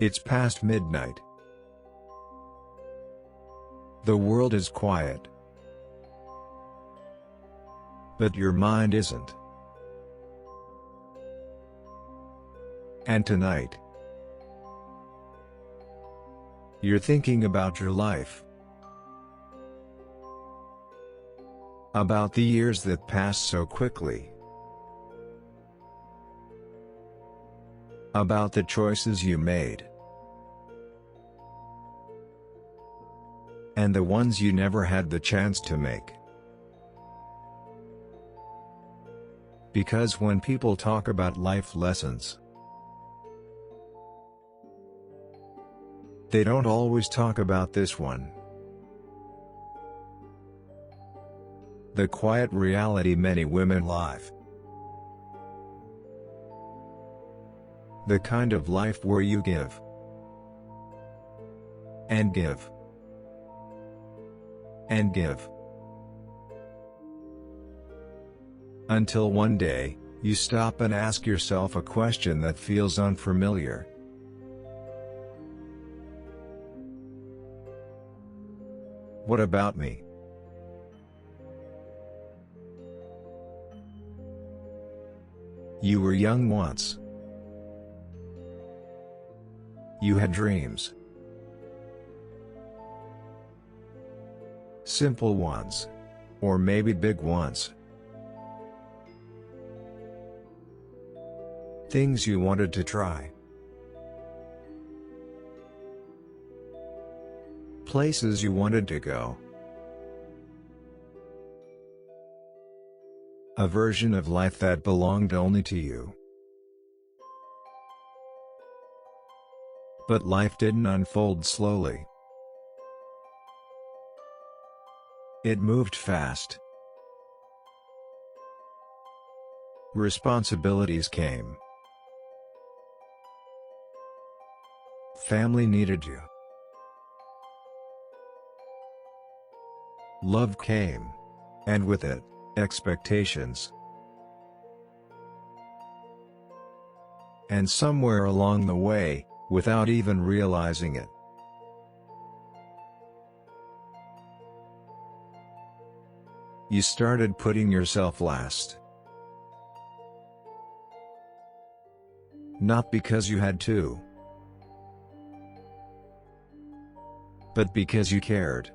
It's past midnight. The world is quiet. But your mind isn't. And tonight, you're thinking about your life. About the years that passed so quickly. About the choices you made. And the ones you never had the chance to make. Because when people talk about life lessons, they don't always talk about this one. The quiet reality many women live. The kind of life where you give. And give. And give. Until one day, you stop and ask yourself a question that feels unfamiliar. What about me? You were young once. You had dreams. Simple ones. Or maybe big ones. Things you wanted to try. Places you wanted to go. A version of life that belonged only to you. But life didn't unfold slowly. It moved fast. Responsibilities came. Family needed you. Love came. And with it, expectations. And somewhere along the way, without even realizing it, you started putting yourself last. Not because you had to, but because you cared.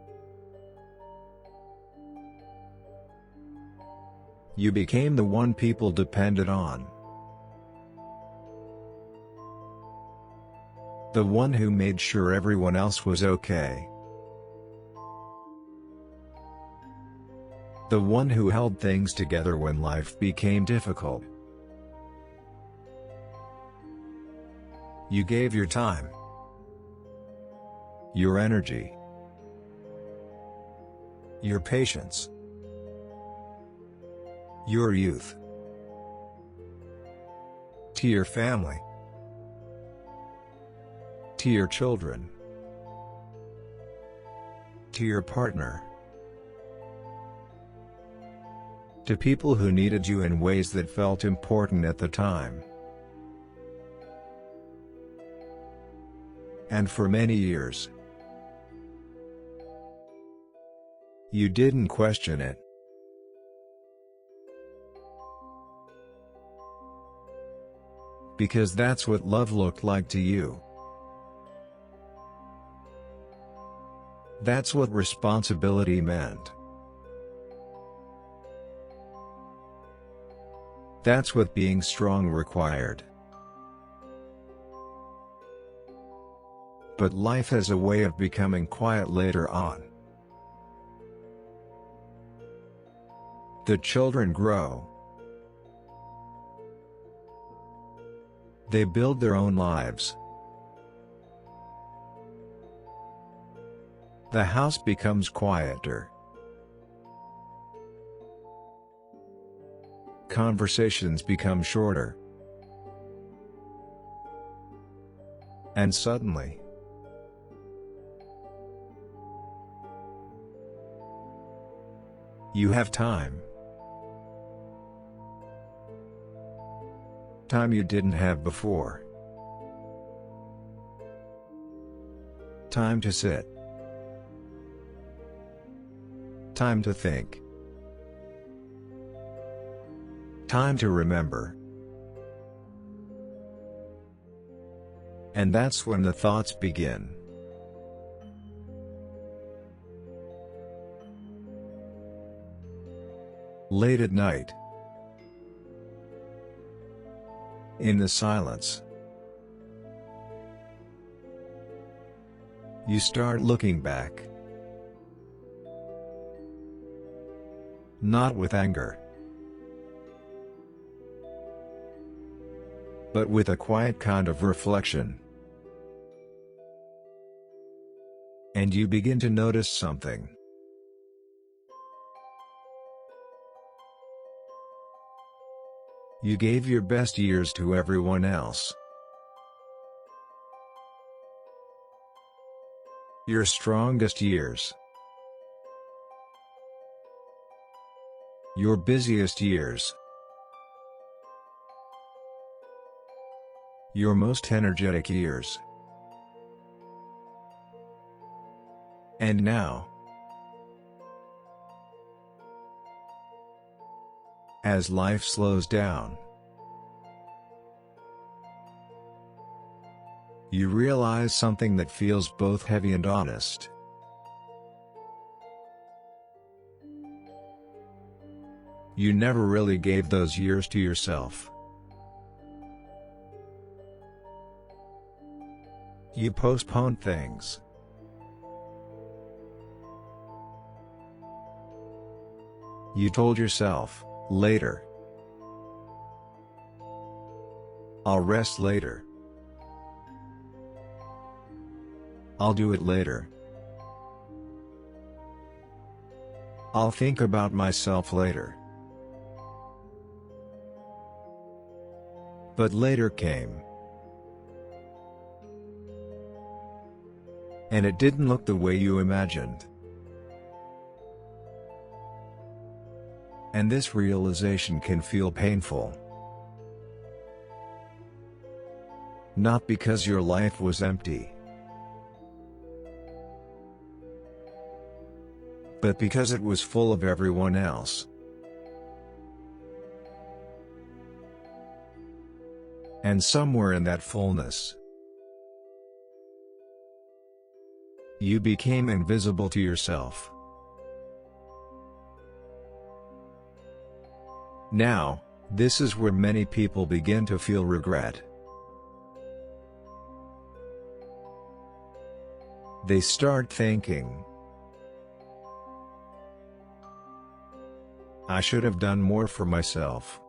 You became the one people depended on. The one who made sure everyone else was okay. The one who held things together when life became difficult. You gave your time. Your energy. Your patience. Your youth. To your family. To your children. To your partner. To people who needed you in ways that felt important at the time. And for many years, you didn't question it. Because that's what love looked like to you. That's what responsibility meant. That's what being strong required. But life has a way of becoming quiet later on. The children grow. They build their own lives. The house becomes quieter. Conversations become shorter. And suddenly, you have time. Time you didn't have before. Time to sit. Time to think. Time to remember. And that's when the thoughts begin. Late at night. In the silence. You start looking back. Not with anger, but with a quiet kind of reflection. And you begin to notice something. You gave your best years to everyone else. Your strongest years. Your busiest years. Your most energetic years. And now, as life slows down, you realize something that feels both heavy and honest. You never really gave those years to yourself. You postponed things. You told yourself, later. I'll rest later. I'll do it later. I'll think about myself later. But later came. And it didn't look the way you imagined. And this realization can feel painful. Not because your life was empty, but because it was full of everyone else. And somewhere in that fullness, you became invisible to yourself. Now, this is where many people begin to feel regret. They start thinking, I should have done more for myself.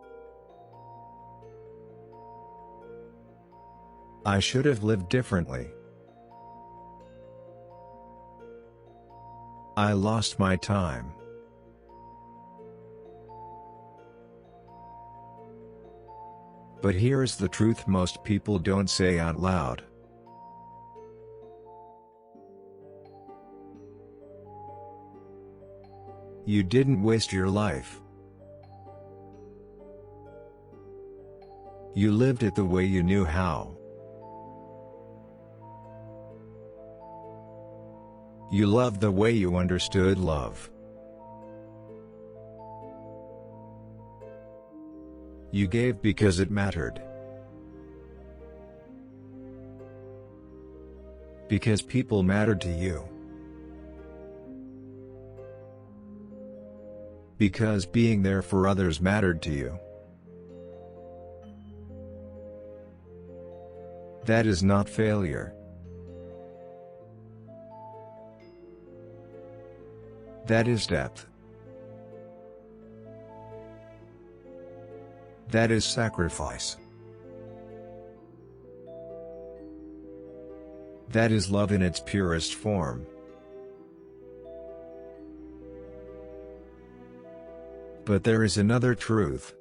I should have lived differently. I lost my time. But here's the truth most people don't say out loud. You didn't waste your life. You lived it the way you knew how. You loved the way you understood love. You gave because it mattered. Because people mattered to you. Because being there for others mattered to you. That is not failure. That is depth. That is sacrifice. That is love in its purest form. But there is another truth.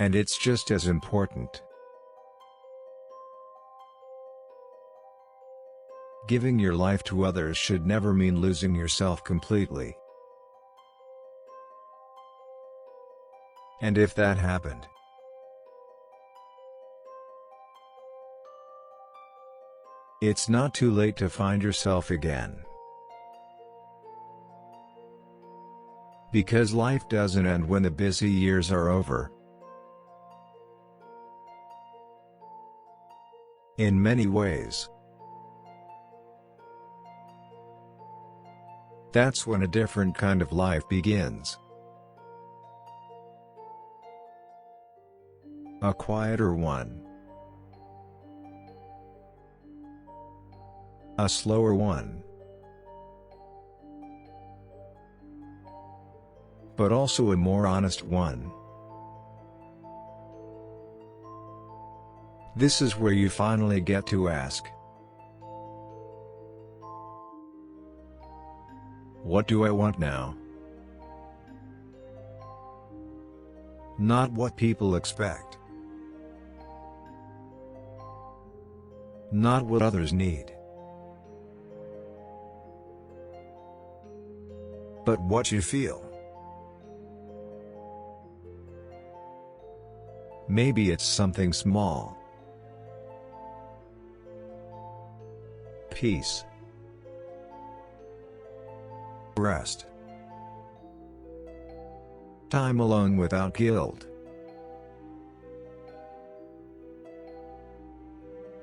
And it's just as important. Giving your life to others should never mean losing yourself completely. And if that happened, It's not too late to find yourself again. Because life doesn't end when the busy years are over. In many ways, that's when a different kind of life begins. A quieter one. A slower one. But also a more honest one. This is where you finally get to ask, what do I want now? Not what people expect. Not what others need. But what you feel. Maybe it's something small. Peace. Rest. Time alone without guilt.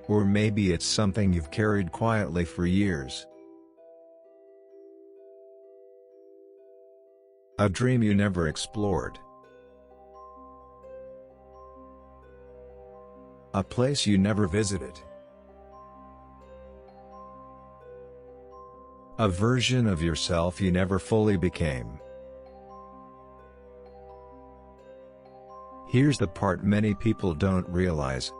Or maybe it's something you've carried quietly for years. A dream you never explored. A place you never visited. A version of yourself you never fully became. Here's the part many people don't realize.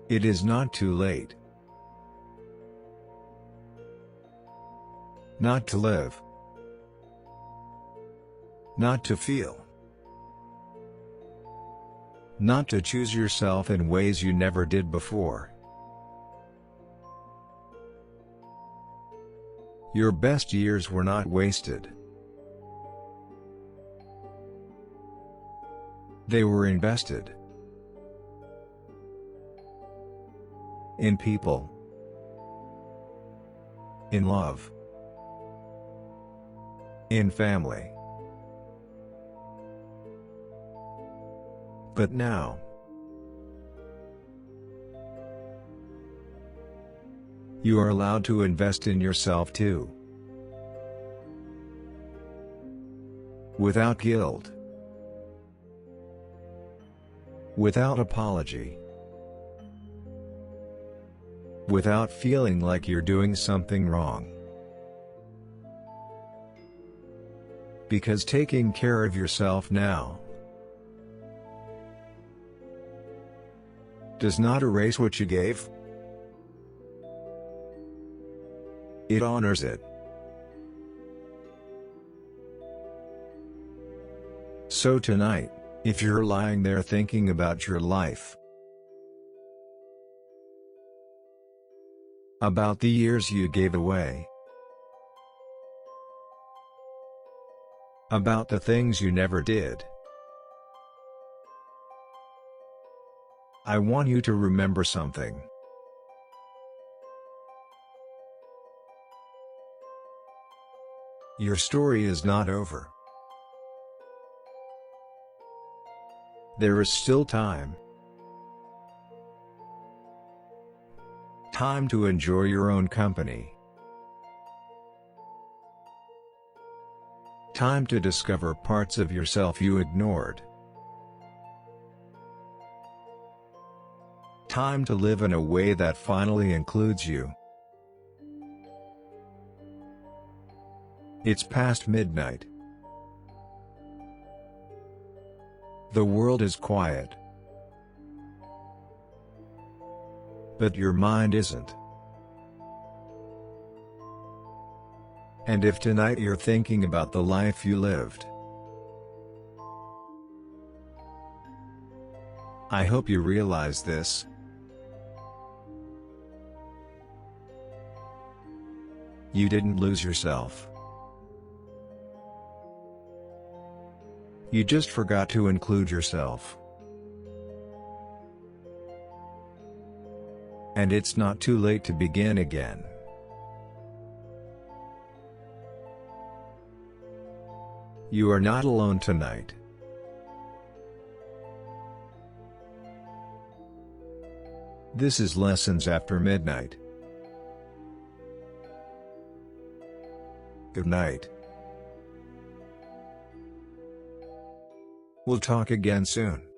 It is not too late. Not to live. Not to feel. Not to choose yourself in ways you never did before. Your best years were not wasted. They were invested. In people. In love. In family. But now, you are allowed to invest in yourself too. Without guilt. Without apology. Without feeling like you're doing something wrong. Because taking care of yourself now does not erase what you gave. It honors it. So tonight, if you're lying there thinking about your life, about the years you gave away, about the things you never did, I want you to remember something. Your story is not over. There is still time. Time to enjoy your own company. Time to discover parts of yourself you ignored. Time to live in a way that finally includes you. It's past midnight. The world is quiet. But your mind isn't. And if tonight you're thinking about the life you lived, I hope you realize this. You didn't lose yourself. You just forgot to include yourself. And it's not too late to begin again. You are not alone tonight. This is Lessons After Midnight. Good night. We'll talk again soon.